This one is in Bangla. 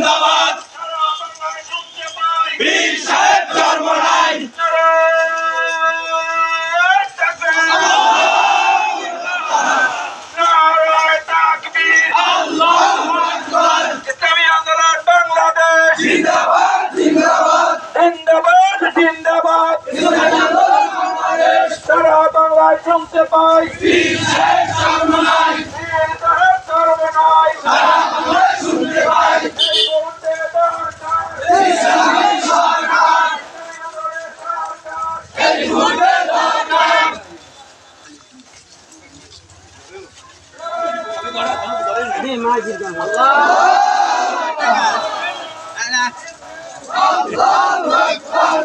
জিন্দাবাদ বীর সাহেব ধর্ম নাই আল্লাহু আকবার ইসলামী আন্দোলন বাংলাদেশ জিন্দাবাদ জিন্দাবাদ জিন্দাবাদ জিন্দাবাদ সারা বাংলায় শুনতে পাই বীর সাহেব ধর্ম নাই বীর সাহেব ধর্ম নাই সারা বাংলায় শুনতে পাই এই মুহূর্তে দরকার ইসলামী সরকার এই মুহূর্তে দরকার আল্লাহু আকবার